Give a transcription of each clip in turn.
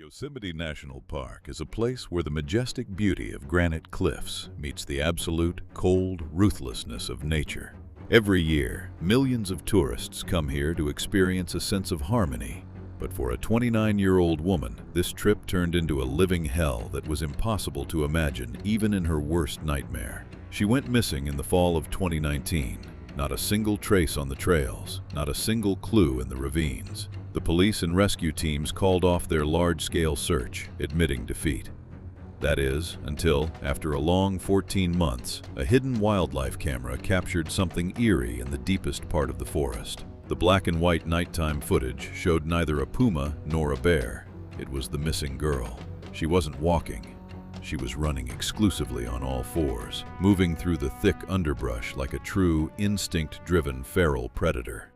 Yosemite National Park is a place where the majestic beauty of granite cliffs meets the absolute, cold ruthlessness of nature. Every year, millions of tourists come here to experience a sense of harmony. But for a 29-year-old woman, this trip turned into a living hell that was impossible to imagine even in her worst nightmare. She went missing in the fall of 2019. Not a single trace on the trails, not a single clue in the ravines. The police and rescue teams called off their large-scale search, admitting defeat. That is, until, after a long 14 months, a hidden wildlife camera captured something eerie in the deepest part of the forest. The black and white nighttime footage showed neither a puma nor a bear. It was the missing girl. She wasn't walking. She was running exclusively on all fours, moving through the thick underbrush like a true, instinct-driven feral predator.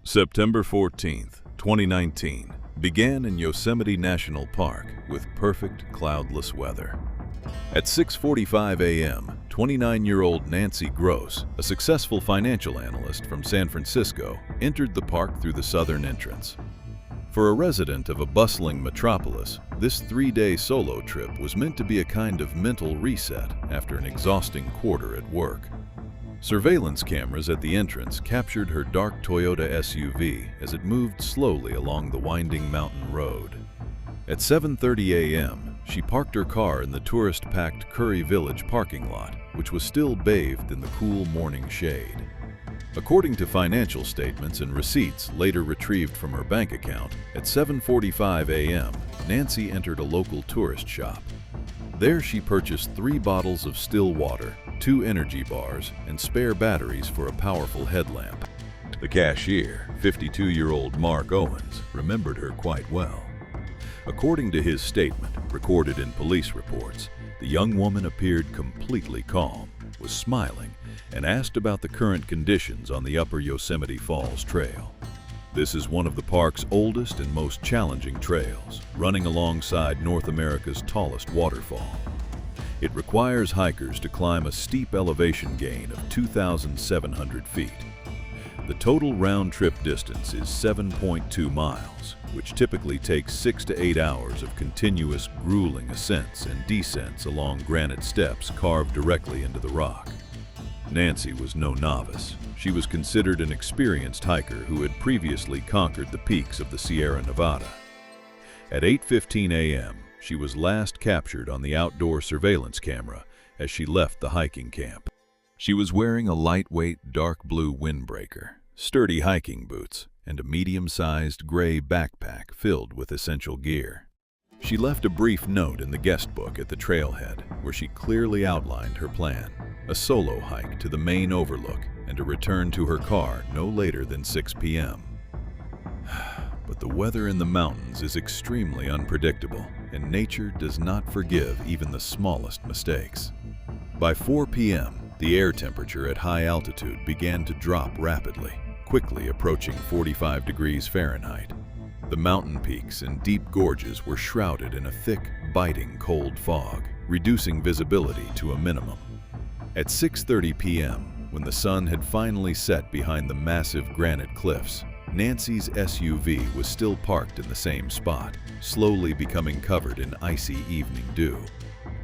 September 14th, 2019, began in Yosemite National Park with perfect cloudless weather. At 6:45 a.m., 29-year-old Nancy Gross, a successful financial analyst from San Francisco, entered the park through the southern entrance. For a resident of a bustling metropolis, this 3-day solo trip was meant to be a kind of mental reset after an exhausting quarter at work. Surveillance cameras at the entrance captured her dark Toyota SUV as it moved slowly along the winding mountain road. At 7:30 a.m., she parked her car in the tourist-packed Curry Village parking lot, which was still bathed in the cool morning shade. According to financial statements and receipts later retrieved from her bank account, at 7:45 a.m., Nancy entered a local tourist shop. There she purchased 3 bottles of still water, 2 energy bars, and spare batteries for a powerful headlamp. The cashier, 52-year-old Mark Owens, remembered her quite well. According to his statement, recorded in police reports, the young woman appeared completely calm, was smiling, and asked about the current conditions on the Upper Yosemite Falls Trail. This is one of the park's oldest and most challenging trails, running alongside North America's tallest waterfall. It requires hikers to climb a steep elevation gain of 2,700 feet. The total round-trip distance is 7.2 miles, which typically takes 6 to 8 hours of continuous, grueling ascents and descents along granite steps carved directly into the rock. Nancy was no novice. She was considered an experienced hiker who had previously conquered the peaks of the Sierra Nevada. At 8:15 a.m., she was last captured on the outdoor surveillance camera as she left the hiking camp. She was wearing a lightweight dark blue windbreaker, sturdy hiking boots, and a medium-sized gray backpack filled with essential gear. She left a brief note in the guest book at the trailhead where she clearly outlined her plan: a solo hike to the main overlook and a return to her car no later than 6 p.m. But the weather in the mountains is extremely unpredictable, and nature does not forgive even the smallest mistakes. By 4 p.m., the air temperature at high altitude began to drop rapidly, quickly approaching 45 degrees Fahrenheit. The mountain peaks and deep gorges were shrouded in a thick, biting cold fog, reducing visibility to a minimum. At 6:30 p.m., when the sun had finally set behind the massive granite cliffs, Nancy's SUV was still parked in the same spot, slowly becoming covered in icy evening dew.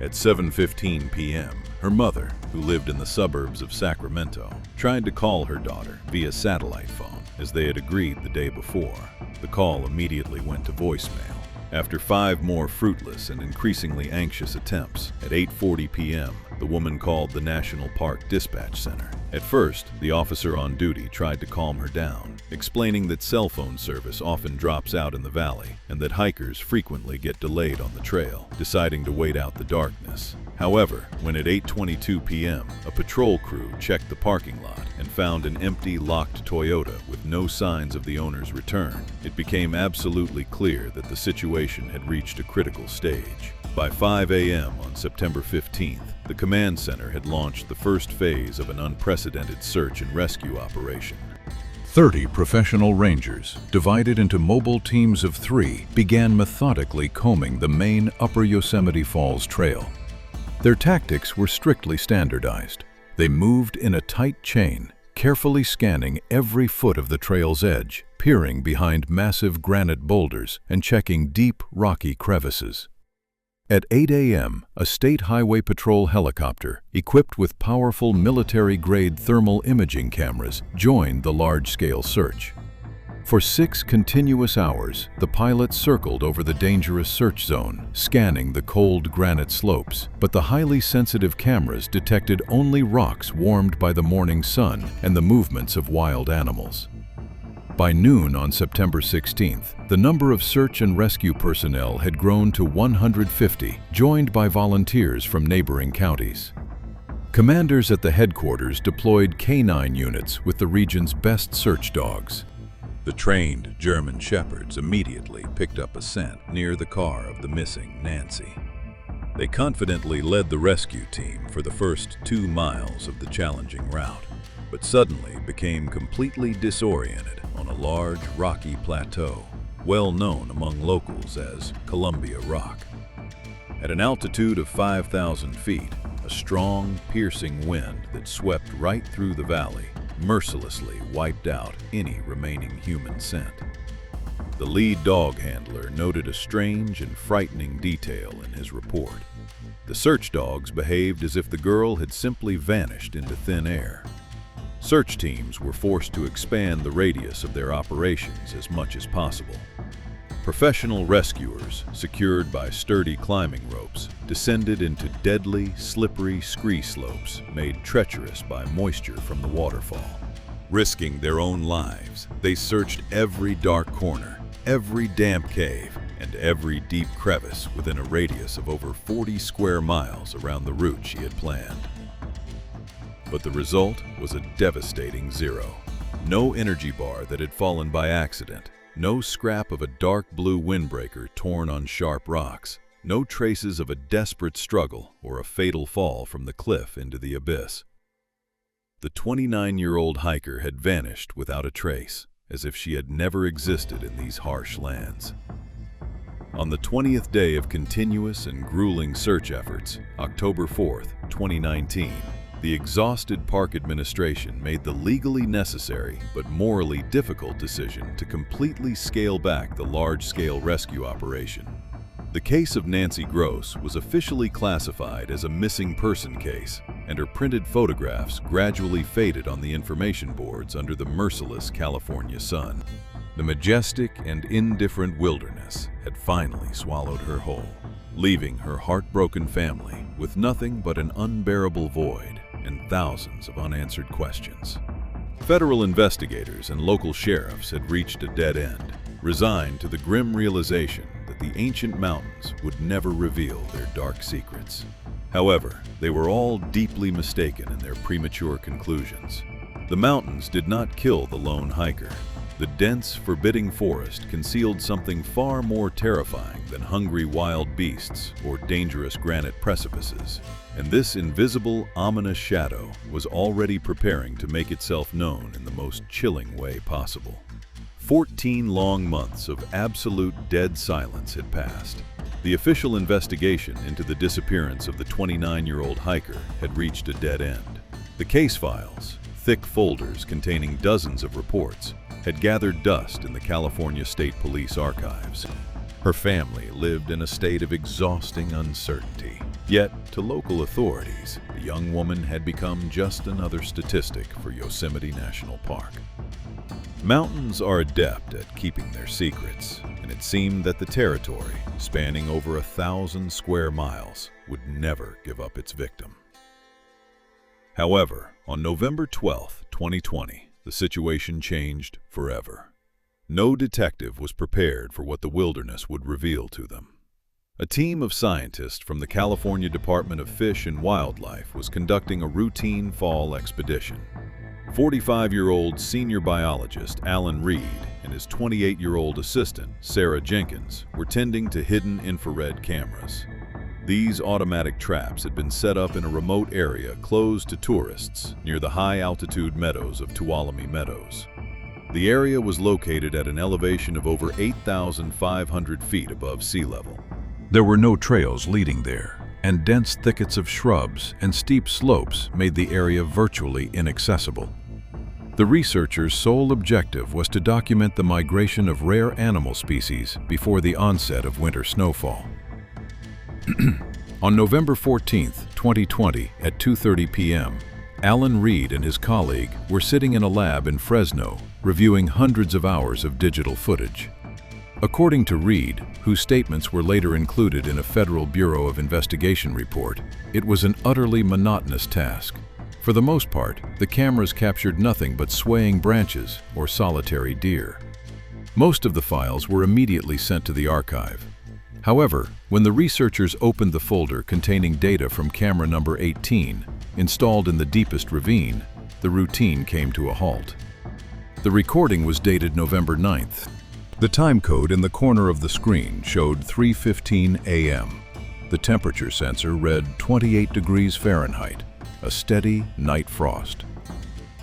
At 7:15 p.m., her mother, who lived in the suburbs of Sacramento, tried to call her daughter via satellite phone, as they had agreed the day before. The call immediately went to voicemail. After 5 more fruitless and increasingly anxious attempts, at 8:40 p.m., the woman called the National Park Dispatch Center. At first, the officer on duty tried to calm her down, explaining that cell phone service often drops out in the valley and that hikers frequently get delayed on the trail, deciding to wait out the darkness. However, when at 8:22 p.m., a patrol crew checked the parking lot and found an empty, locked Toyota with no signs of the owner's return, it became absolutely clear that the situation had reached a critical stage. By 5 a.m. on September 15th, the command center had launched the first phase of an unprecedented search and rescue operation. 30 professional rangers, divided into mobile teams of 3, began methodically combing the main Upper Yosemite Falls Trail. Their tactics were strictly standardized. They moved in a tight chain, carefully scanning every foot of the trail's edge, peering behind massive granite boulders and checking deep, rocky crevices. At 8 a.m., a state highway patrol helicopter, equipped with powerful military-grade thermal imaging cameras, joined the large-scale search. For 6 continuous hours, the pilots circled over the dangerous search zone, scanning the cold granite slopes, but the highly sensitive cameras detected only rocks warmed by the morning sun and the movements of wild animals. By noon on September 16th, the number of search and rescue personnel had grown to 150, joined by volunteers from neighboring counties. Commanders at the headquarters deployed K9 units with the region's best search dogs. The trained German shepherds immediately picked up a scent near the car of the missing Nancy. They confidently led the rescue team for the first 2 miles of the challenging route, but suddenly became completely disoriented on a large rocky plateau, well known among locals as Columbia Rock. At an altitude of 5,000 feet, a strong, piercing wind that swept right through the valley mercilessly wiped out any remaining human scent. The lead dog handler noted a strange and frightening detail in his report. The search dogs behaved as if the girl had simply vanished into thin air. Search teams were forced to expand the radius of their operations as much as possible. Professional rescuers, secured by sturdy climbing ropes, descended into deadly, slippery scree slopes made treacherous by moisture from the waterfall. Risking their own lives, they searched every dark corner, every damp cave, and every deep crevice within a radius of over 40 square miles around the route she had planned. But the result was a devastating zero. No energy bar that had fallen by accident, no scrap of a dark blue windbreaker torn on sharp rocks, no traces of a desperate struggle or a fatal fall from the cliff into the abyss. The 29-year-old hiker had vanished without a trace, as if she had never existed in these harsh lands. On the 20th day of continuous and grueling search efforts, October 4th, 2019, the exhausted park administration made the legally necessary but morally difficult decision to completely scale back the large-scale rescue operation. The case of Nancy Gross was officially classified as a missing person case, and her printed photographs gradually faded on the information boards under the merciless California sun. The majestic and indifferent wilderness had finally swallowed her whole, leaving her heartbroken family with nothing but an unbearable void and thousands of unanswered questions. Federal investigators and local sheriffs had reached a dead end, resigned to the grim realization that the ancient mountains would never reveal their dark secrets. However, they were all deeply mistaken in their premature conclusions. The mountains did not kill the lone hiker. The dense, forbidding forest concealed something far more terrifying than hungry wild beasts or dangerous granite precipices. And this invisible, ominous shadow was already preparing to make itself known in the most chilling way possible. 14 long months of absolute dead silence had passed. The official investigation into the disappearance of the 29-year-old hiker had reached a dead end. The case files, thick folders containing dozens of reports, had gathered dust in the California State Police archives. Her family lived in a state of exhausting uncertainty. Yet, to local authorities, the young woman had become just another statistic for Yosemite National Park. Mountains are adept at keeping their secrets, and it seemed that the territory, spanning over 1,000 square miles, would never give up its victim. However, on November 12, 2020, the situation changed forever. No detective was prepared for what the wilderness would reveal to them. A team of scientists from the California Department of Fish and Wildlife was conducting a routine fall expedition. 45-year-old senior biologist Alan Reed and his 28-year-old assistant, Sarah Jenkins, were tending to hidden infrared cameras. These automatic traps had been set up in a remote area closed to tourists near the high-altitude meadows of Tuolumne Meadows. The area was located at an elevation of over 8,500 feet above sea level. There were no trails leading there, and dense thickets of shrubs and steep slopes made the area virtually inaccessible. The researchers' sole objective was to document the migration of rare animal species before the onset of winter snowfall. On November 14, 2020, at 2:30 p.m., Alan Reed and his colleague were sitting in a lab in Fresno, reviewing hundreds of hours of digital footage. According to Reed, whose statements were later included in a Federal Bureau of Investigation report, it was an utterly monotonous task. For the most part, the cameras captured nothing but swaying branches or solitary deer. Most of the files were immediately sent to the archive. However, when the researchers opened the folder containing data from camera number 18, installed in the deepest ravine, the routine came to a halt. The recording was dated November 9th. The time code in the corner of the screen showed 3:15 a.m. The temperature sensor read 28 degrees Fahrenheit, a steady night frost.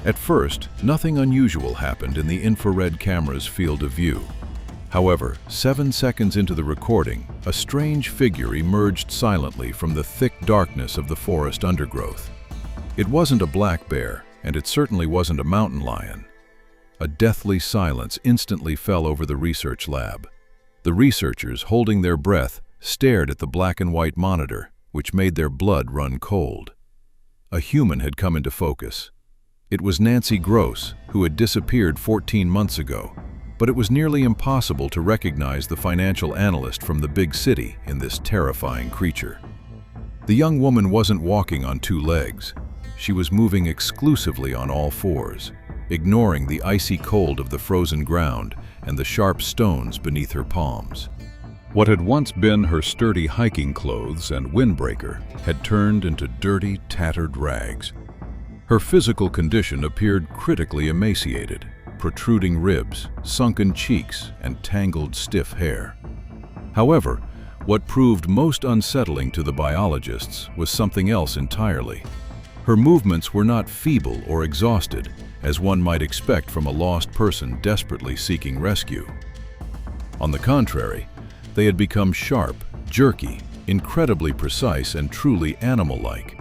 At first, nothing unusual happened in the infrared camera's field of view. However, 7 seconds into the recording, a strange figure emerged silently from the thick darkness of the forest undergrowth. It wasn't a black bear, and it certainly wasn't a mountain lion. A deathly silence instantly fell over the research lab. The researchers, holding their breath, stared at the black and white monitor, which made their blood run cold. A human had come into focus. It was Nancy Gross, who had disappeared 14 months ago, but it was nearly impossible to recognize the financial analyst from the big city in this terrifying creature. The young woman wasn't walking on two legs. She was moving exclusively on all fours, ignoring the icy cold of the frozen ground and the sharp stones beneath her palms. What had once been her sturdy hiking clothes and windbreaker had turned into dirty, tattered rags. Her physical condition appeared critically emaciated, protruding ribs, sunken cheeks, and tangled, stiff hair. However, what proved most unsettling to the biologists was something else entirely. Her movements were not feeble or exhausted, as one might expect from a lost person desperately seeking rescue. On the contrary, they had become sharp, jerky, incredibly precise, and truly animal-like.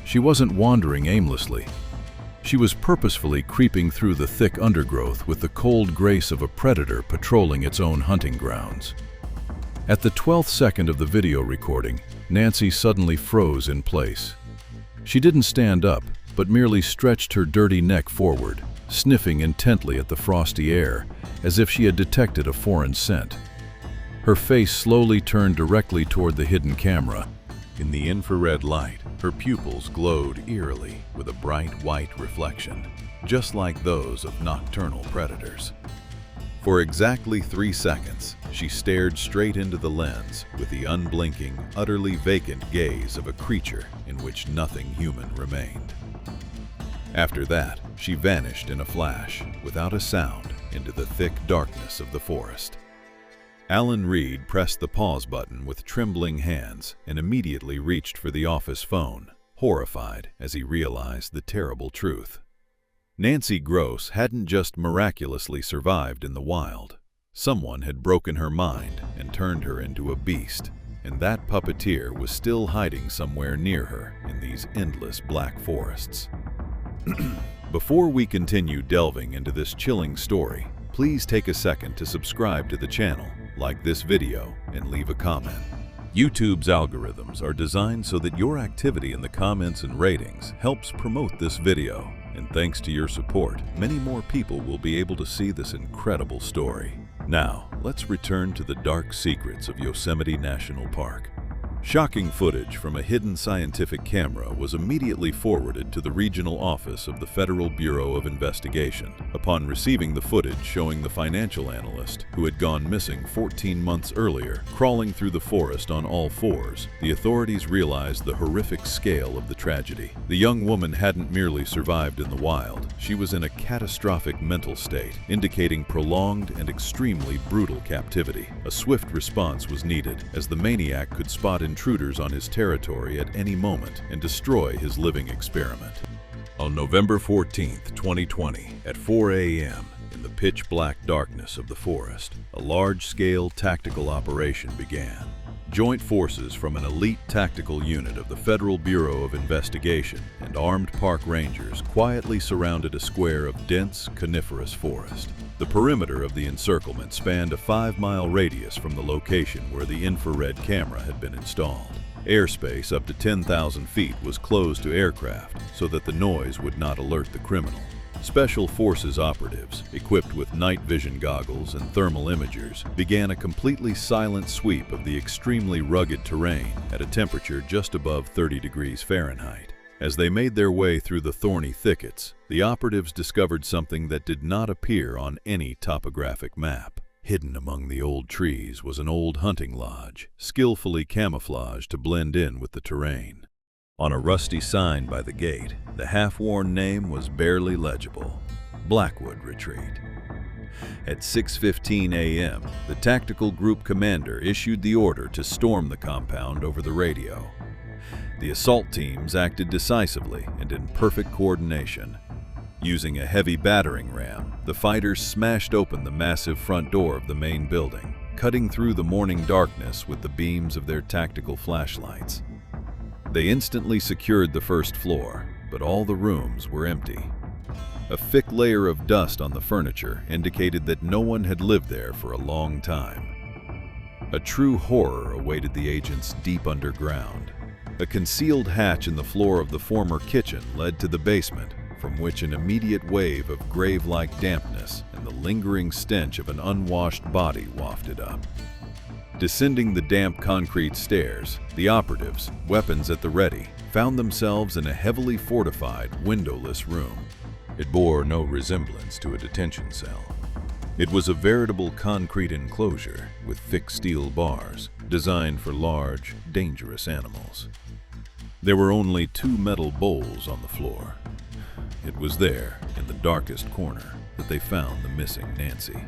She wasn't wandering aimlessly. She was purposefully creeping through the thick undergrowth with the cold grace of a predator patrolling its own hunting grounds. At the 12th second of the video recording, Nancy suddenly froze in place. She didn't stand up, but merely stretched her dirty neck forward, sniffing intently at the frosty air, as if she had detected a foreign scent. Her face slowly turned directly toward the hidden camera. In the infrared light, her pupils glowed eerily with a bright white reflection, just like those of nocturnal predators. For exactly 3 seconds, she stared straight into the lens with the unblinking, utterly vacant gaze of a creature in which nothing human remained. After that, she vanished in a flash, without a sound, into the thick darkness of the forest. Alan Reed pressed the pause button with trembling hands and immediately reached for the office phone, horrified as he realized the terrible truth. Nancy Gross hadn't just miraculously survived in the wild. Someone had broken her mind and turned her into a beast, and that puppeteer was still hiding somewhere near her in these endless black forests. Before we continue delving into this chilling story, please take a second to subscribe to the channel, like this video, and leave a comment. YouTube's algorithms are designed so that your activity in the comments and ratings helps promote this video, and thanks to your support, many more people will be able to see this incredible story. Now, let's return to the dark secrets of Yosemite National Park. Shocking footage from a hidden scientific camera was immediately forwarded to the regional office of the Federal Bureau of Investigation. Upon receiving the footage showing the financial analyst, who had gone missing 14 months earlier, crawling through the forest on all fours, the authorities realized the horrific scale of the tragedy. The young woman hadn't merely survived in the wild, she was in a catastrophic mental state, indicating prolonged and extremely brutal captivity. A swift response was needed, as the maniac could spot intruders on his territory at any moment and destroy his living experiment. On November 14, 2020, at 4 a.m., in the pitch-black darkness of the forest, a large-scale tactical operation began. Joint forces from an elite tactical unit of the Federal Bureau of Investigation and armed park rangers quietly surrounded a square of dense coniferous forest. The perimeter of the encirclement spanned a 5-mile radius from the location where the infrared camera had been installed. Airspace up to 10,000 feet was closed to aircraft so that the noise would not alert the criminal. Special Forces operatives, equipped with night vision goggles and thermal imagers, began a completely silent sweep of the extremely rugged terrain at a temperature just above 30 degrees Fahrenheit. As they made their way through the thorny thickets, the operatives discovered something that did not appear on any topographic map. Hidden among the old trees was an old hunting lodge, skillfully camouflaged to blend in with the terrain. On a rusty sign by the gate, the half-worn name was barely legible: Blackwood Retreat. At 6:15 a.m., the tactical group commander issued the order to storm the compound over the radio. The assault teams acted decisively and in perfect coordination. Using a heavy battering ram, the fighters smashed open the massive front door of the main building, cutting through the morning darkness with the beams of their tactical flashlights. They instantly secured the first floor, but all the rooms were empty. A thick layer of dust on the furniture indicated that no one had lived there for a long time. A true horror awaited the agents deep underground. A concealed hatch in the floor of the former kitchen led to the basement, from which an immediate wave of grave-like dampness and the lingering stench of an unwashed body wafted up. Descending the damp concrete stairs, the operatives, weapons at the ready, found themselves in a heavily fortified, windowless room. It bore no resemblance to a detention cell. It was a veritable concrete enclosure with thick steel bars, designed for large, dangerous animals. There were only 2 metal bowls on the floor. It was there, in the darkest corner, that they found the missing Nancy.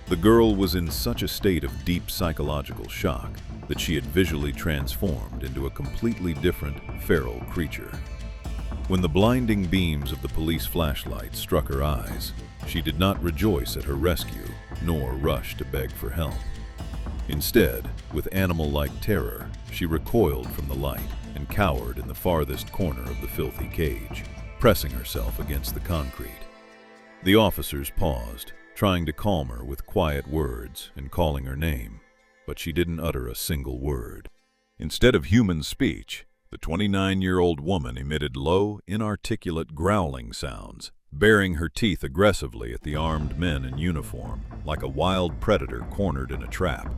The girl was in such a state of deep psychological shock that she had visually transformed into a completely different, feral creature. When the blinding beams of the police flashlight struck her eyes, she did not rejoice at her rescue, nor rush to beg for help. Instead, with animal-like terror, she recoiled from the light and cowered in the farthest corner of the filthy cage, pressing herself against the concrete. The officers paused, trying to calm her with quiet words and calling her name, but she didn't utter a single word. Instead of human speech, the 29-year-old woman emitted low, inarticulate growling sounds, baring her teeth aggressively at the armed men in uniform, like a wild predator cornered in a trap.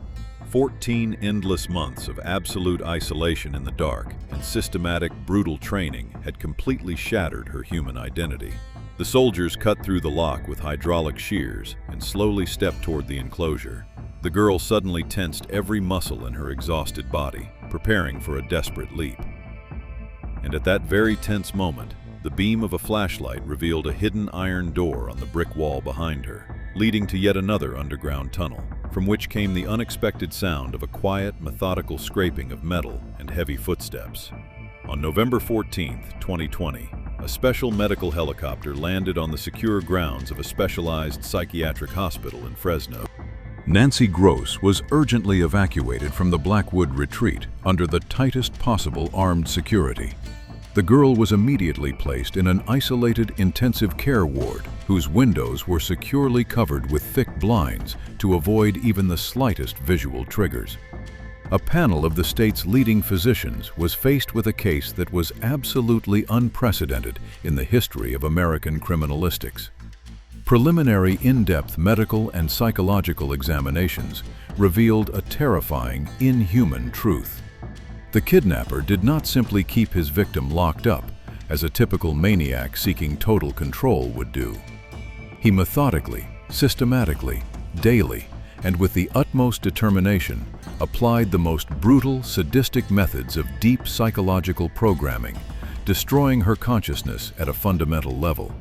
14 endless months of absolute isolation in the dark and systematic, brutal training had completely shattered her human identity. The soldiers cut through the lock with hydraulic shears and slowly stepped toward the enclosure. The girl suddenly tensed every muscle in her exhausted body, preparing for a desperate leap. And at that very tense moment, the beam of a flashlight revealed a hidden iron door on the brick wall behind her, leading to yet another underground tunnel, from which came the unexpected sound of a quiet, methodical scraping of metal and heavy footsteps. On November 14, 2020, a special medical helicopter landed on the secure grounds of a specialized psychiatric hospital in Fresno. Nancy Gross was urgently evacuated from the Blackwood Retreat under the tightest possible armed security. The girl was immediately placed in an isolated intensive care ward whose windows were securely covered with thick blinds to avoid even the slightest visual triggers. A panel of the state's leading physicians was faced with a case that was absolutely unprecedented in the history of American criminalistics. Preliminary in-depth medical and psychological examinations revealed a terrifying, inhuman truth. The kidnapper did not simply keep his victim locked up, as a typical maniac seeking total control would do. He methodically, systematically, daily, and with the utmost determination, applied the most brutal, sadistic methods of deep psychological programming, destroying her consciousness at a fundamental level.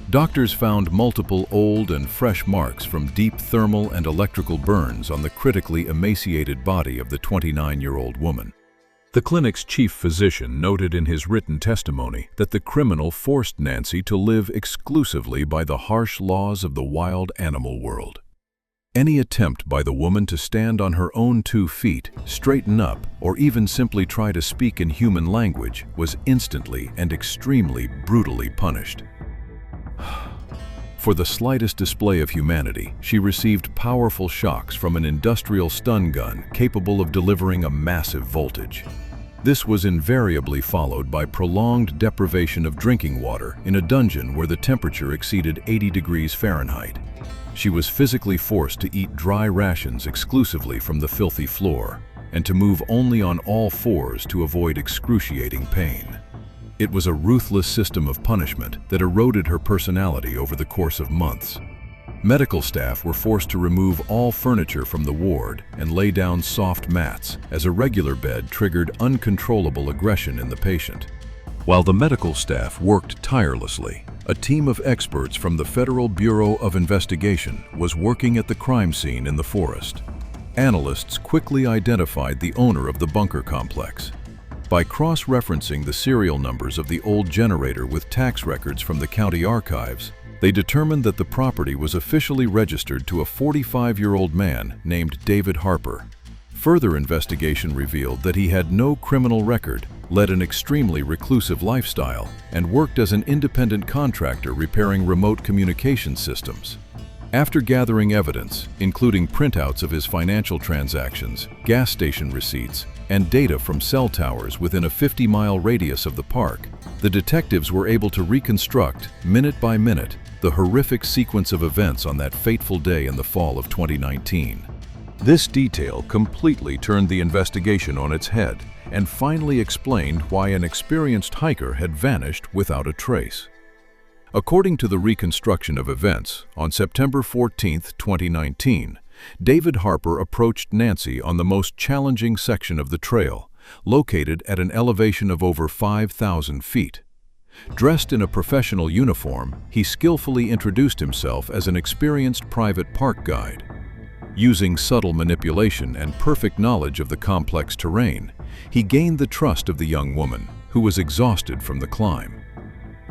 Doctors found multiple old and fresh marks from deep thermal and electrical burns on the critically emaciated body of the 29-year-old woman. The clinic's chief physician noted in his written testimony that the criminal forced Nancy to live exclusively by the harsh laws of the wild animal world. Any attempt by the woman to stand on her own 2 feet, straighten up, or even simply try to speak in human language was instantly and extremely brutally punished. For the slightest display of humanity, she received powerful shocks from an industrial stun gun capable of delivering a massive voltage. This was invariably followed by prolonged deprivation of drinking water in a dungeon where the temperature exceeded 80 degrees Fahrenheit. She was physically forced to eat dry rations exclusively from the filthy floor, and to move only on all fours to avoid excruciating pain. It was a ruthless system of punishment that eroded her personality over the course of months. Medical staff were forced to remove all furniture from the ward and lay down soft mats, as a regular bed triggered uncontrollable aggression in the patient. While the medical staff worked tirelessly, a team of experts from the Federal Bureau of Investigation was working at the crime scene in the forest. Analysts quickly identified the owner of the bunker complex. By cross-referencing the serial numbers of the old generator with tax records from the county archives, they determined that the property was officially registered to a 45-year-old man named David Harper. Further investigation revealed that he had no criminal record, led an extremely reclusive lifestyle, and worked as an independent contractor repairing remote communication systems. After gathering evidence, including printouts of his financial transactions, gas station receipts, and data from cell towers within a 50-mile radius of the park, the detectives were able to reconstruct, minute by minute, the horrific sequence of events on that fateful day in the fall of 2019. This detail completely turned the investigation on its head and finally explained why an experienced hiker had vanished without a trace. According to the reconstruction of events, on September 14, 2019, David Harper approached Nancy on the most challenging section of the trail, located at an elevation of over 5,000 feet. Dressed in a professional uniform, he skillfully introduced himself as an experienced private park guide. Using subtle manipulation and perfect knowledge of the complex terrain, he gained the trust of the young woman, who was exhausted from the climb.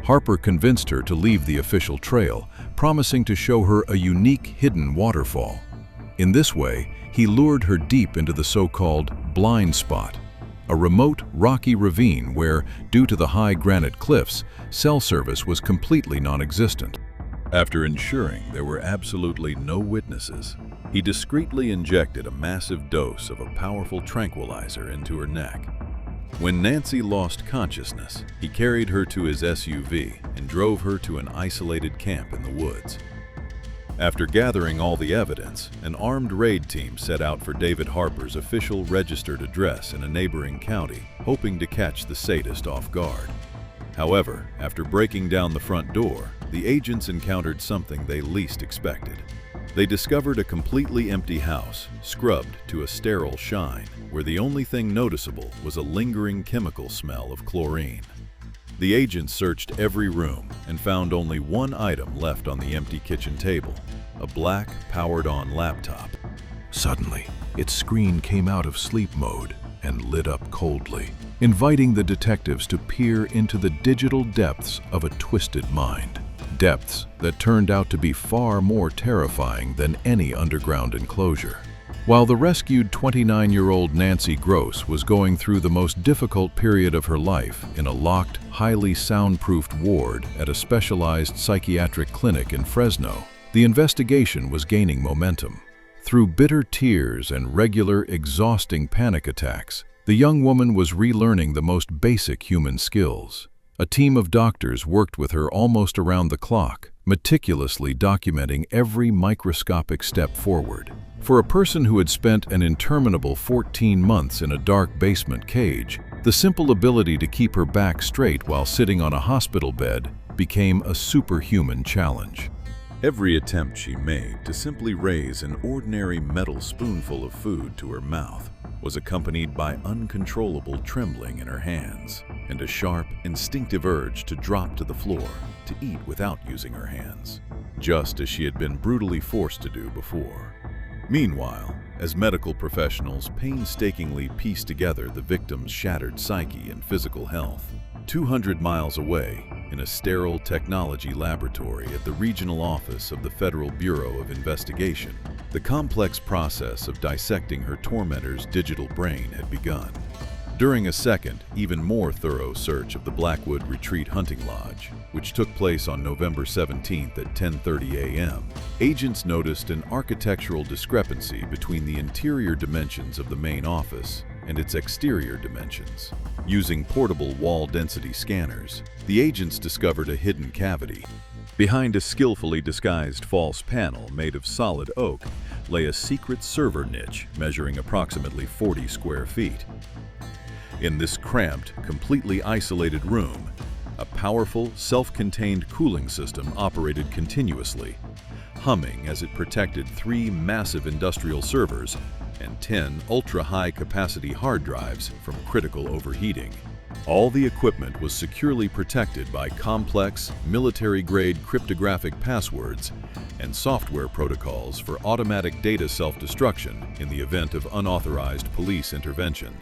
Harper convinced her to leave the official trail, promising to show her a unique hidden waterfall. In this way, he lured her deep into the so-called blind spot, a remote, rocky ravine where, due to the high granite cliffs, cell service was completely non-existent. After ensuring there were absolutely no witnesses, he discreetly injected a massive dose of a powerful tranquilizer into her neck. When Nancy lost consciousness, he carried her to his SUV and drove her to an isolated camp in the woods. After gathering all the evidence, an armed raid team set out for David Harper's official registered address in a neighboring county, hoping to catch the sadist off guard. However, after breaking down the front door, the agents encountered something they least expected. They discovered a completely empty house, scrubbed to a sterile shine, where the only thing noticeable was a lingering chemical smell of chlorine. The agents searched every room and found only one item left on the empty kitchen table, a black, powered-on laptop. Suddenly, its screen came out of sleep mode and lit up coldly, inviting the detectives to peer into the digital depths of a twisted mind. Depths that turned out to be far more terrifying than any underground enclosure. While the rescued 29-year-old Nancy Gross was going through the most difficult period of her life in a locked, highly soundproofed ward at a specialized psychiatric clinic in Fresno, the investigation was gaining momentum. Through bitter tears and regular, exhausting panic attacks, the young woman was relearning the most basic human skills. A team of doctors worked with her almost around the clock, meticulously documenting every microscopic step forward. For a person who had spent an interminable 14 months in a dark basement cage, the simple ability to keep her back straight while sitting on a hospital bed became a superhuman challenge. Every attempt she made to simply raise an ordinary metal spoonful of food to her mouth was accompanied by uncontrollable trembling in her hands and a sharp, instinctive urge to drop to the floor to eat without using her hands, just as she had been brutally forced to do before. Meanwhile, as medical professionals painstakingly pieced together the victim's shattered psyche and physical health, 200 miles away, in a sterile technology laboratory at the regional office of the Federal Bureau of Investigation, The complex process of dissecting her tormentor's digital brain had begun. During a second, even more thorough search of the Blackwood Retreat Hunting Lodge, which took place on November 17th at 10:30 a.m., agents noticed an architectural discrepancy between the interior dimensions of the main office and its exterior dimensions. Using portable wall density scanners, the agents discovered a hidden cavity. Behind a skillfully disguised false panel made of solid oak lay a secret server niche measuring approximately 40 square feet. In this cramped, completely isolated room, a powerful, self-contained cooling system operated continuously, humming as it protected 3 massive industrial servers and 10 ultra-high-capacity hard drives from critical overheating. All the equipment was securely protected by complex, military-grade cryptographic passwords and software protocols for automatic data self-destruction in the event of unauthorized police intervention.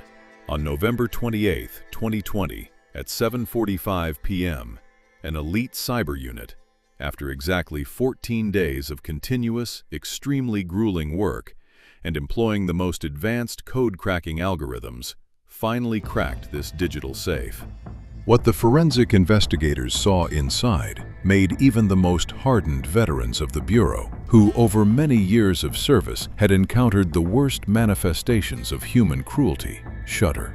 On November 28, 2020, at 7:45 p.m., an elite cyber unit, after exactly 14 days of continuous, extremely grueling work and employing the most advanced code-cracking algorithms, finally cracked this digital safe. What the forensic investigators saw inside made even the most hardened veterans of the Bureau, who over many years of service had encountered the worst manifestations of human cruelty, shudder.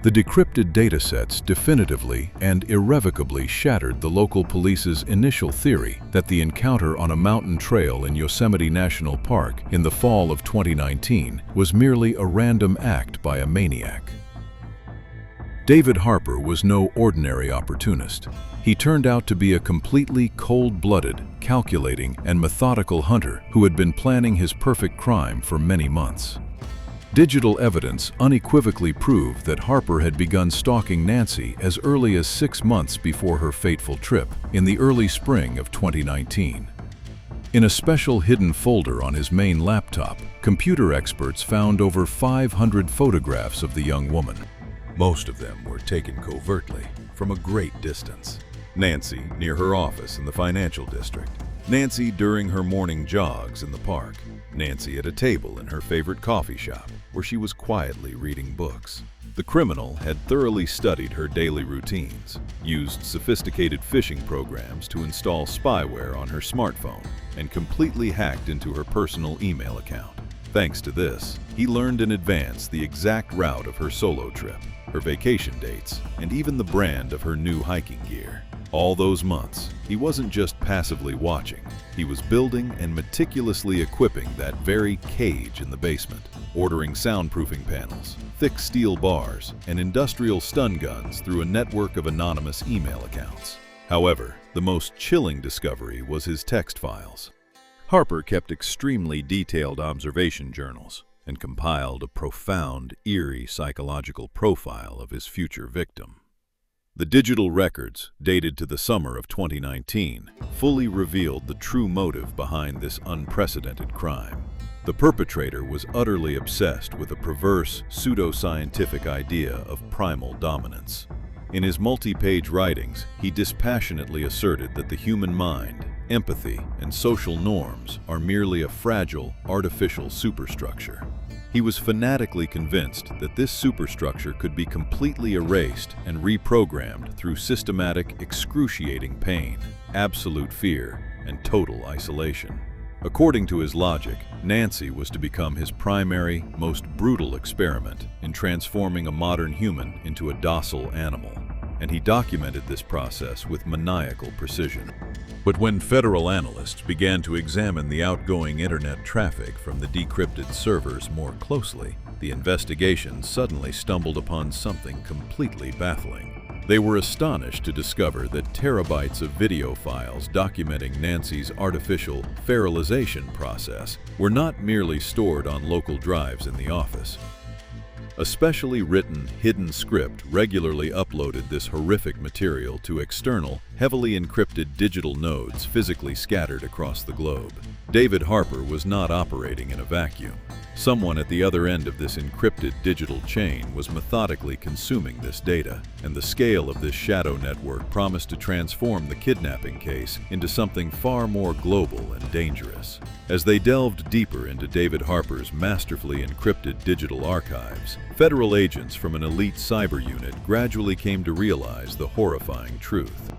The decrypted datasets definitively and irrevocably shattered the local police's initial theory that the encounter on a mountain trail in Yosemite National Park in the fall of 2019 was merely a random act by a maniac. David Harper was no ordinary opportunist. He turned out to be a completely cold-blooded, calculating, and methodical hunter who had been planning his perfect crime for many months. Digital evidence unequivocally proved that Harper had begun stalking Nancy as early as 6 months before her fateful trip in the early spring of 2019. In a special hidden folder on his main laptop, computer experts found over 500 photographs of the young woman. Most of them were taken covertly, from a great distance. Nancy near her office in the financial district. Nancy during her morning jogs in the park. Nancy at a table in her favorite coffee shop, where she was quietly reading books. The criminal had thoroughly studied her daily routines, used sophisticated phishing programs to install spyware on her smartphone, and completely hacked into her personal email account. Thanks to this, he learned in advance the exact route of her solo trip, her vacation dates, and even the brand of her new hiking gear. All those months, he wasn't just passively watching. He was building and meticulously equipping that very cage in the basement, ordering soundproofing panels, thick steel bars, and industrial stun guns through a network of anonymous email accounts. However, the most chilling discovery was his text files. Harper kept extremely detailed observation journals and compiled a profound, eerie psychological profile of his future victim. The digital records, dated to the summer of 2019, fully revealed the true motive behind this unprecedented crime. The perpetrator was utterly obsessed with a perverse, pseudo-scientific idea of primal dominance. In his multi-page writings, he dispassionately asserted that the human mind, empathy, and social norms are merely a fragile, artificial superstructure. He was fanatically convinced that this superstructure could be completely erased and reprogrammed through systematic, excruciating pain, absolute fear, and total isolation. According to his logic, Nancy was to become his primary, most brutal experiment in transforming a modern human into a docile animal, and he documented this process with maniacal precision. But when federal analysts began to examine the outgoing internet traffic from the decrypted servers more closely, the investigation suddenly stumbled upon something completely baffling. They were astonished to discover that terabytes of video files documenting Nancy's artificial feralization process were not merely stored on local drives in the office. A specially written, hidden script regularly uploaded this horrific material to external, heavily encrypted digital nodes physically scattered across the globe. David Harper was not operating in a vacuum. Someone at the other end of this encrypted digital chain was methodically consuming this data, and the scale of this shadow network promised to transform the kidnapping case into something far more global and dangerous. As they delved deeper into David Harper's masterfully encrypted digital archives, federal agents from an elite cyber unit gradually came to realize the horrifying truth.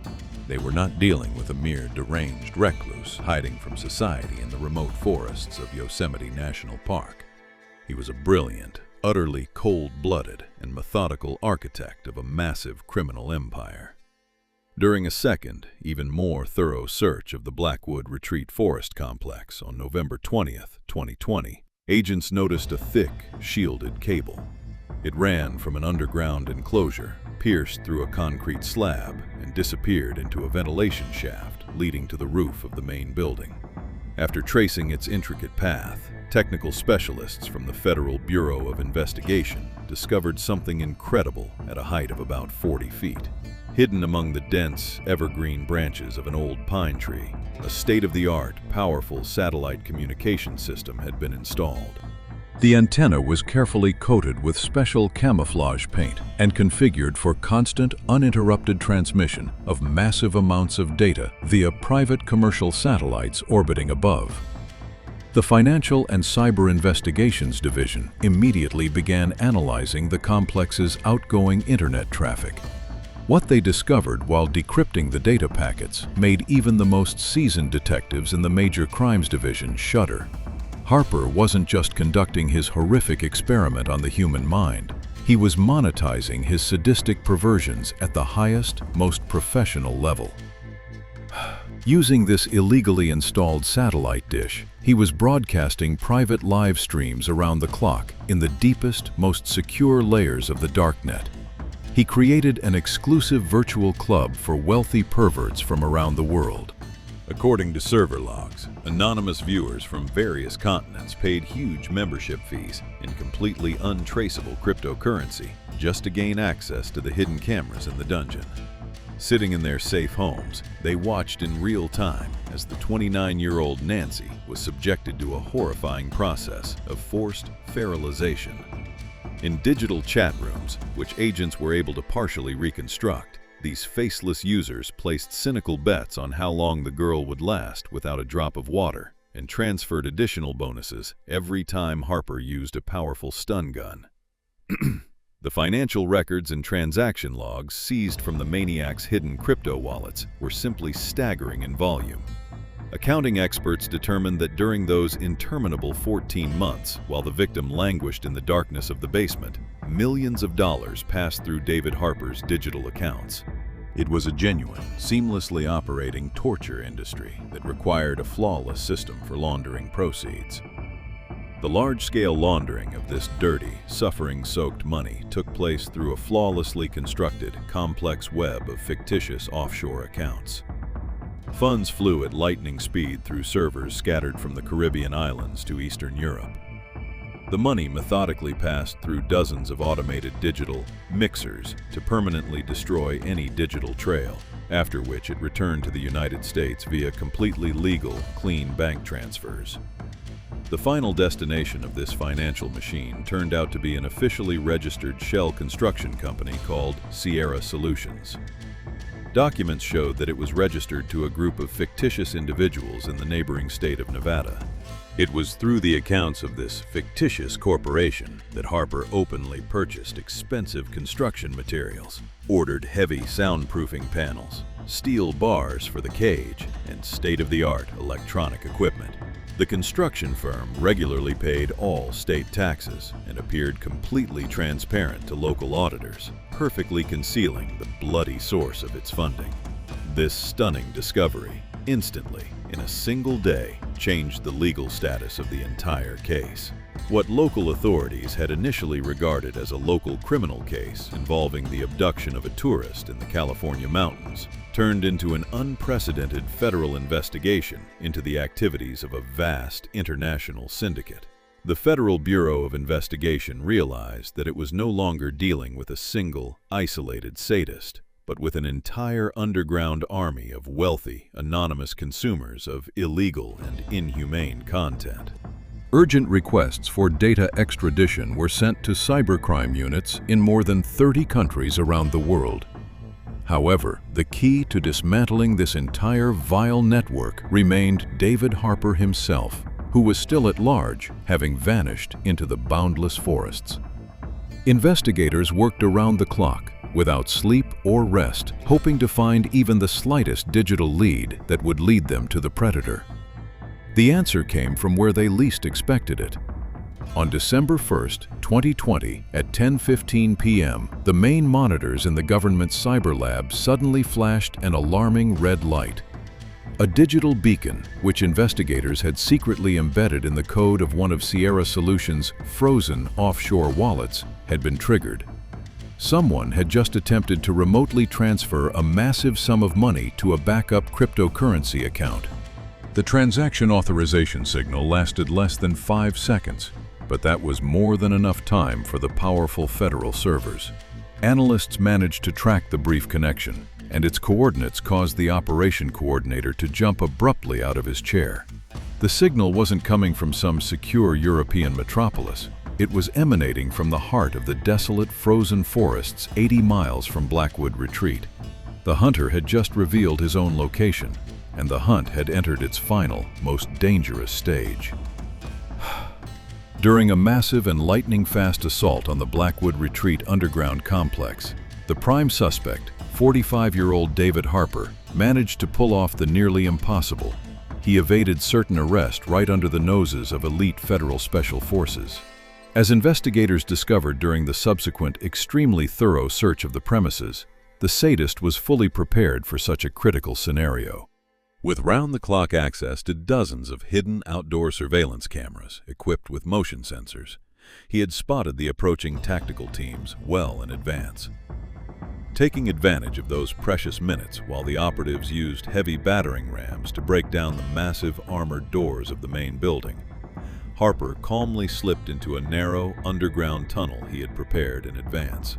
They were not dealing with a mere deranged recluse hiding from society in the remote forests of Yosemite National Park. He was a brilliant, utterly cold-blooded, and methodical architect of a massive criminal empire. During a second, even more thorough search of the Blackwood Retreat Forest Complex on November 20th, 2020, agents noticed a thick, shielded cable. It ran from an underground enclosure, pierced through a concrete slab, and disappeared into a ventilation shaft leading to the roof of the main building. After tracing its intricate path, technical specialists from the Federal Bureau of Investigation discovered something incredible at a height of about 40 feet. Hidden among the dense, evergreen branches of an old pine tree, a state-of-the-art, powerful satellite communication system had been installed. The antenna was carefully coated with special camouflage paint and configured for constant, uninterrupted transmission of massive amounts of data via private commercial satellites orbiting above. The Financial and Cyber Investigations Division immediately began analyzing the complex's outgoing internet traffic. What they discovered while decrypting the data packets made even the most seasoned detectives in the Major Crimes Division shudder. Harper wasn't just conducting his horrific experiment on the human mind. He was monetizing his sadistic perversions at the highest, most professional level. Using this illegally installed satellite dish, he was broadcasting private live streams around the clock in the deepest, most secure layers of the darknet. He created an exclusive virtual club for wealthy perverts from around the world. According to server logs, anonymous viewers from various continents paid huge membership fees in completely untraceable cryptocurrency just to gain access to the hidden cameras in the dungeon. Sitting in their safe homes, they watched in real time as the 29-year-old Nancy was subjected to a horrifying process of forced sterilization. In digital chat rooms, which agents were able to partially reconstruct, these faceless users placed cynical bets on how long the girl would last without a drop of water and transferred additional bonuses every time Harper used a powerful stun gun. The financial records and transaction logs seized from the maniac's hidden crypto wallets were simply staggering in volume. Accounting experts determined that during those interminable 14 months, while the victim languished in the darkness of the basement, millions of dollars passed through David Harper's digital accounts. It was a genuine, seamlessly operating torture industry that required a flawless system for laundering proceeds. The large-scale laundering of this dirty, suffering-soaked money took place through a flawlessly constructed, complex web of fictitious offshore accounts. Funds flew at lightning speed through servers scattered from the Caribbean islands to Eastern Europe. The money methodically passed through dozens of automated digital mixers to permanently destroy any digital trail, after which it returned to the United States via completely legal, clean bank transfers. The final destination of this financial machine turned out to be an officially registered shell construction company called Sierra Solutions. Documents showed that it was registered to a group of fictitious individuals in the neighboring state of Nevada. It was through the accounts of this fictitious corporation that Harper openly purchased expensive construction materials, ordered heavy soundproofing panels, steel bars for the cage, and state-of-the-art electronic equipment. The construction firm regularly paid all state taxes and appeared completely transparent to local auditors, perfectly concealing the bloody source of its funding. This stunning discovery, instantly, in a single day, changed the legal status of the entire case. What local authorities had initially regarded as a local criminal case involving the abduction of a tourist in the California mountains turned into an unprecedented federal investigation into the activities of a vast international syndicate. The Federal Bureau of Investigation realized that it was no longer dealing with a single, isolated sadist, but with an entire underground army of wealthy, anonymous consumers of illegal and inhumane content. Urgent requests for data extradition were sent to cybercrime units in more than 30 countries around the world. However, the key to dismantling this entire vile network remained David Harper himself, who was still at large, having vanished into the boundless forests. Investigators worked around the clock, without sleep or rest, hoping to find even the slightest digital lead that would lead them to the predator. The answer came from where they least expected it. On December 1st, 2020, at 10:15 p.m., the main monitors in the government's cyber lab suddenly flashed an alarming red light. A digital beacon, which investigators had secretly embedded in the code of one of Sierra Solutions' frozen offshore wallets, had been triggered. Someone had just attempted to remotely transfer a massive sum of money to a backup cryptocurrency account. The transaction authorization signal lasted less than 5 seconds, but that was more than enough time for the powerful federal servers. Analysts managed to track the brief connection, and its coordinates caused the operation coordinator to jump abruptly out of his chair. The signal wasn't coming from some secure European metropolis. It was emanating from the heart of the desolate frozen forests 80 miles from Blackwood Retreat. The hunter had just revealed his own location, and the hunt had entered its final, most dangerous stage. During a massive and lightning-fast assault on the Blackwood Retreat underground complex, the prime suspect, 45-year-old David Harper, managed to pull off the nearly impossible. He evaded certain arrest right under the noses of elite federal special forces. As investigators discovered during the subsequent extremely thorough search of the premises, the sadist was fully prepared for such a critical scenario. With round-the-clock access to dozens of hidden outdoor surveillance cameras equipped with motion sensors, he had spotted the approaching tactical teams well in advance. Taking advantage of those precious minutes while the operatives used heavy battering rams to break down the massive armored doors of the main building, Harper calmly slipped into a narrow, underground tunnel he had prepared in advance.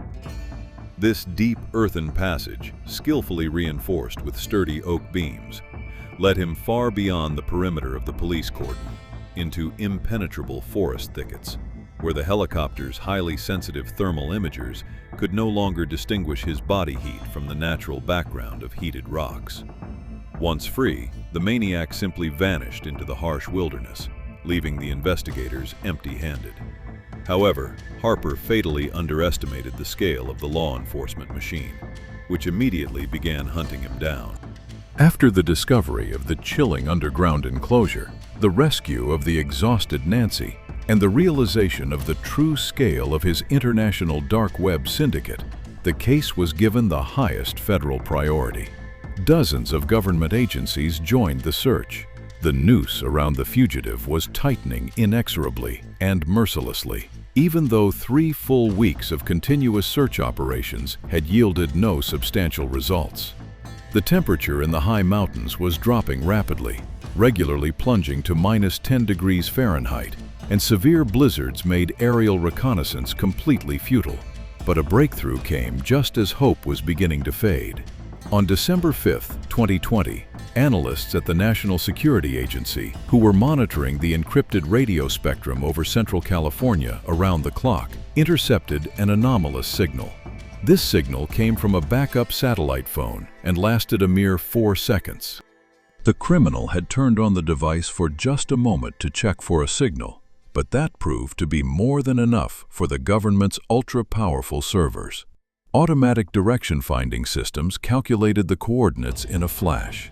This deep earthen passage, skillfully reinforced with sturdy oak beams, led him far beyond the perimeter of the police cordon, into impenetrable forest thickets, where the helicopter's highly sensitive thermal imagers could no longer distinguish his body heat from the natural background of heated rocks. Once free, the maniac simply vanished into the harsh wilderness, leaving the investigators empty-handed. However, Harper fatally underestimated the scale of the law enforcement machine, which immediately began hunting him down. After the discovery of the chilling underground enclosure, the rescue of the exhausted Nancy, and the realization of the true scale of his international dark web syndicate, the case was given the highest federal priority. Dozens of government agencies joined the search. The noose around the fugitive was tightening inexorably and mercilessly, even though 3 full weeks of continuous search operations had yielded no substantial results. The temperature in the high mountains was dropping rapidly, regularly plunging to -10 degrees Fahrenheit, and severe blizzards made aerial reconnaissance completely futile. But a breakthrough came just as hope was beginning to fade. On December 5, 2020, analysts at the National Security Agency, who were monitoring the encrypted radio spectrum over Central California around the clock, intercepted an anomalous signal. This signal came from a backup satellite phone and lasted a mere 4 seconds. The criminal had turned on the device for just a moment to check for a signal, but that proved to be more than enough for the government's ultra-powerful servers. Automatic direction finding systems calculated the coordinates in a flash.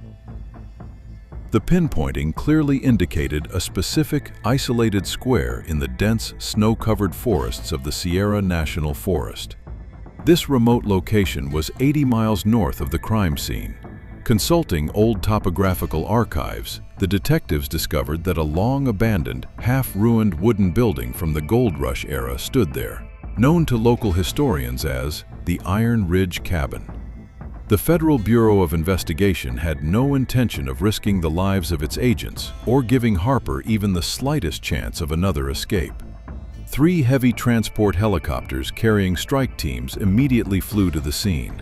The pinpointing clearly indicated a specific, isolated square in the dense, snow-covered forests of the Sierra National Forest. This remote location was 80 miles north of the crime scene. Consulting old topographical archives, the detectives discovered that a long-abandoned, half-ruined wooden building from the Gold Rush era stood there, known to local historians as the Iron Ridge Cabin. The Federal Bureau of Investigation had no intention of risking the lives of its agents or giving Harper even the slightest chance of another escape. 3 heavy transport helicopters carrying strike teams immediately flew to the scene.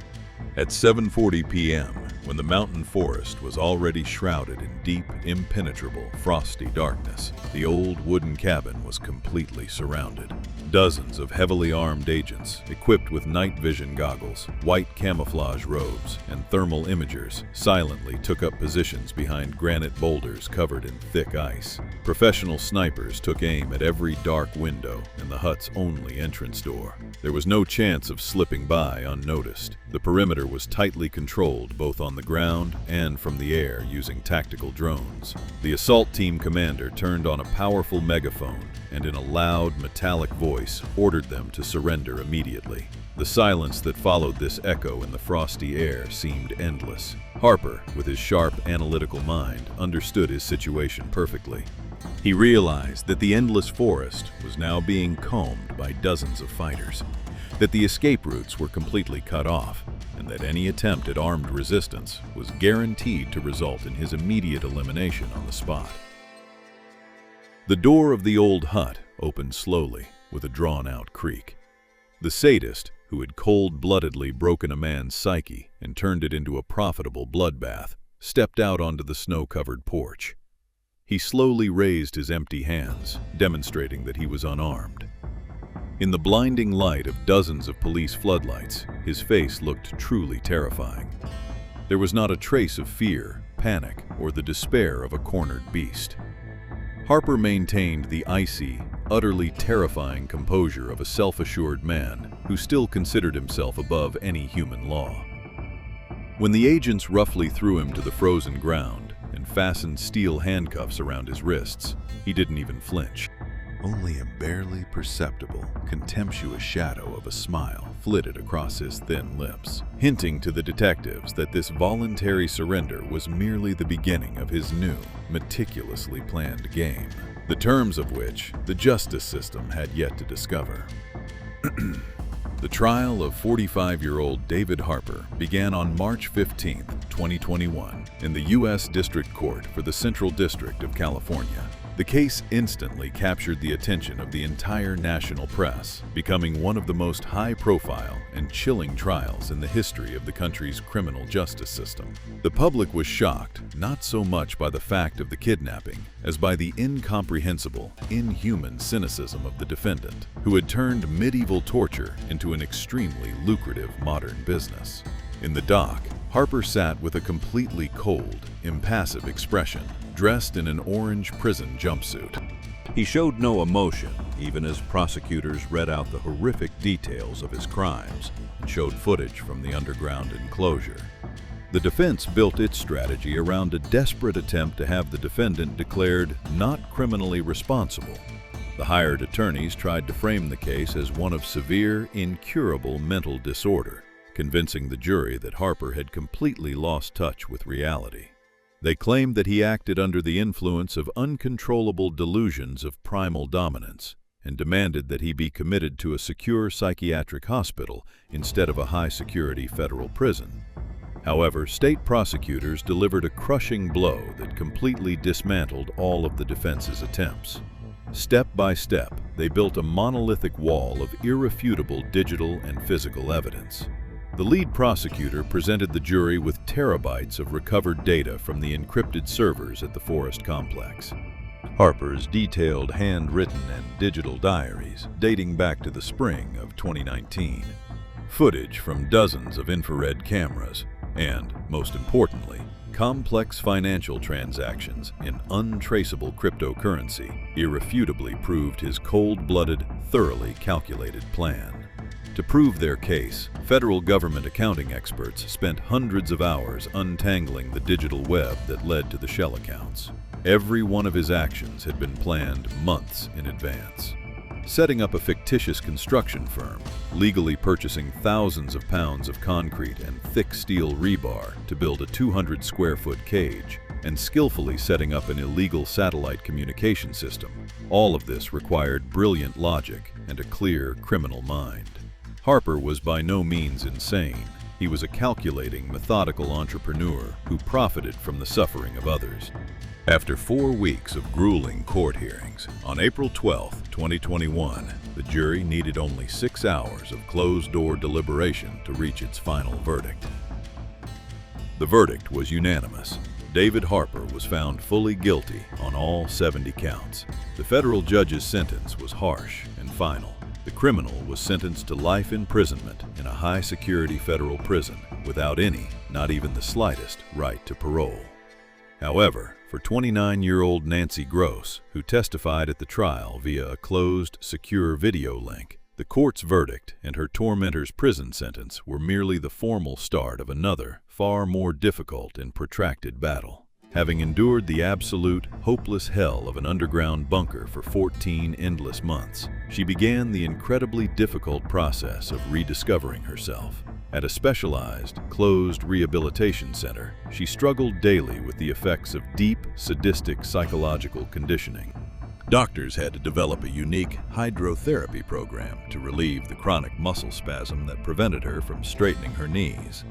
At 7:40 p.m., when the mountain forest was already shrouded in deep, impenetrable, frosty darkness, the old wooden cabin was completely surrounded. Dozens of heavily armed agents, equipped with night vision goggles, white camouflage robes, and thermal imagers, silently took up positions behind granite boulders covered in thick ice. Professional snipers took aim at every dark window and the hut's only entrance door. There was no chance of slipping by unnoticed. The perimeter was tightly controlled both on the ground and from the air using tactical drones. The assault team commander turned on a powerful megaphone and in a loud, metallic voice ordered them to surrender immediately. The silence that followed this echo in the frosty air seemed endless. Harper, with his sharp, analytical mind, understood his situation perfectly. He realized that the endless forest was now being combed by dozens of fighters, that the escape routes were completely cut off, and that any attempt at armed resistance was guaranteed to result in his immediate elimination on the spot. The door of the old hut opened slowly, with a drawn-out creak. The sadist, who had cold-bloodedly broken a man's psyche and turned it into a profitable bloodbath, stepped out onto the snow-covered porch. He slowly raised his empty hands, demonstrating that he was unarmed. In the blinding light of dozens of police floodlights, his face looked truly terrifying. There was not a trace of fear, panic, or the despair of a cornered beast. Harper maintained the icy, utterly terrifying composure of a self-assured man who still considered himself above any human law. When the agents roughly threw him to the frozen ground and fastened steel handcuffs around his wrists, he didn't even flinch. Only a barely perceptible, contemptuous shadow of a smile flitted across his thin lips, hinting to the detectives that this voluntary surrender was merely the beginning of his new, meticulously planned game, the terms of which the justice system had yet to discover. The trial of 45-year-old David Harper began on March 15, 2021, in the U.S. District Court for the Central District of California. The case instantly captured the attention of the entire national press, becoming one of the most high-profile and chilling trials in the history of the country's criminal justice system. The public was shocked not so much by the fact of the kidnapping as by the incomprehensible, inhuman cynicism of the defendant, who had turned medieval torture into an extremely lucrative modern business. In the dock, Harper sat with a completely cold, impassive expression, dressed in an orange prison jumpsuit. He showed no emotion, even as prosecutors read out the horrific details of his crimes and showed footage from the underground enclosure. The defense built its strategy around a desperate attempt to have the defendant declared not criminally responsible. The hired attorneys tried to frame the case as one of severe, incurable mental disorder, convincing the jury that Harper had completely lost touch with reality. They claimed that he acted under the influence of uncontrollable delusions of primal dominance and demanded that he be committed to a secure psychiatric hospital instead of a high-security federal prison. However, state prosecutors delivered a crushing blow that completely dismantled all of the defense's attempts. Step by step, they built a monolithic wall of irrefutable digital and physical evidence. The lead prosecutor presented the jury with terabytes of recovered data from the encrypted servers at the Forest Complex. Harper's detailed handwritten and digital diaries dating back to the spring of 2019, footage from dozens of infrared cameras, and, most importantly, complex financial transactions in untraceable cryptocurrency irrefutably proved his cold-blooded, thoroughly calculated plan. To prove their case, federal government accounting experts spent hundreds of hours untangling the digital web that led to the shell accounts. Every one of his actions had been planned months in advance. Setting up a fictitious construction firm, legally purchasing thousands of pounds of concrete and thick steel rebar to build a 200-square-foot cage, and skillfully setting up an illegal satellite communication system. All of this required brilliant logic and a clear criminal mind. Harper was by no means insane. He was a calculating, methodical entrepreneur who profited from the suffering of others. After 4 weeks of grueling court hearings, on April 12, 2021, the jury needed only 6 hours of closed-door deliberation to reach its final verdict. The verdict was unanimous. David Harper was found fully guilty on all 70 counts. The federal judge's sentence was harsh and final. The criminal was sentenced to life imprisonment in a high-security federal prison without any, not even the slightest, right to parole. However, for 29-year-old Nancy Gross, who testified at the trial via a closed, secure video link, the court's verdict and her tormentor's prison sentence were merely the formal start of another, far more difficult and protracted battle. Having endured the absolute, hopeless hell of an underground bunker for 14 endless months, she began the incredibly difficult process of rediscovering herself. At a specialized, closed rehabilitation center, she struggled daily with the effects of deep, sadistic psychological conditioning. Doctors had to develop a unique hydrotherapy program to relieve the chronic muscle spasm that prevented her from straightening her knees.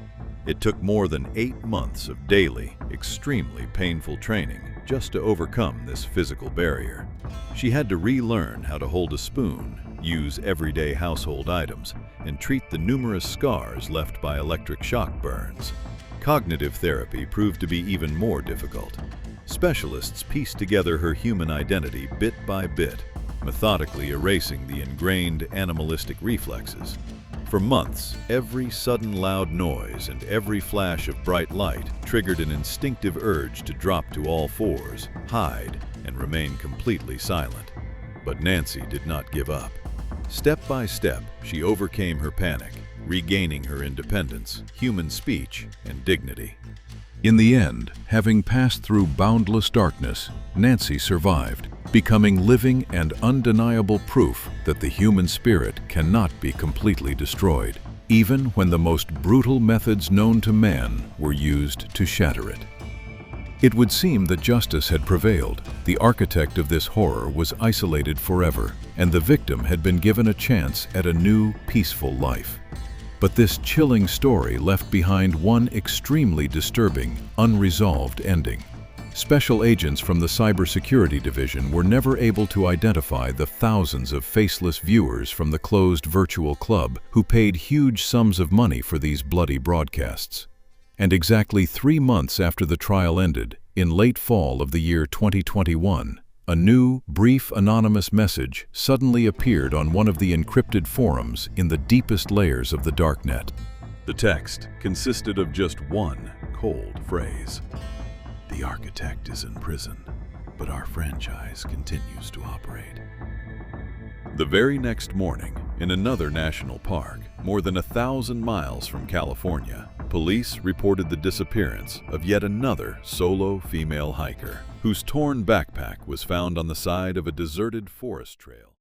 It took more than 8 months of daily, extremely painful training just to overcome this physical barrier. She had to relearn how to hold a spoon, use everyday household items, and treat the numerous scars left by electric shock burns. Cognitive therapy proved to be even more difficult. Specialists pieced together her human identity bit by bit, methodically erasing the ingrained animalistic reflexes. For months, every sudden loud noise and every flash of bright light triggered an instinctive urge to drop to all fours, hide, and remain completely silent. But Nancy did not give up. Step by step, she overcame her panic, regaining her independence, human speech, and dignity. In the end, having passed through boundless darkness, Nancy survived, becoming living and undeniable proof that the human spirit cannot be completely destroyed, even when the most brutal methods known to man were used to shatter it. It would seem that justice had prevailed. The architect of this horror was isolated forever, and the victim had been given a chance at a new, peaceful life. But this chilling story left behind one extremely disturbing, unresolved ending. Special agents from the Cybersecurity Division were never able to identify the thousands of faceless viewers from the closed virtual club who paid huge sums of money for these bloody broadcasts. And exactly 3 months after the trial ended, in late fall of the year 2021, a new, brief, anonymous message suddenly appeared on one of the encrypted forums in the deepest layers of the darknet. The text consisted of just one cold phrase. "The architect is in prison, but our franchise continues to operate." The very next morning, in another national park, more than 1,000 miles from California, police reported the disappearance of yet another solo female hiker, whose torn backpack was found on the side of a deserted forest trail.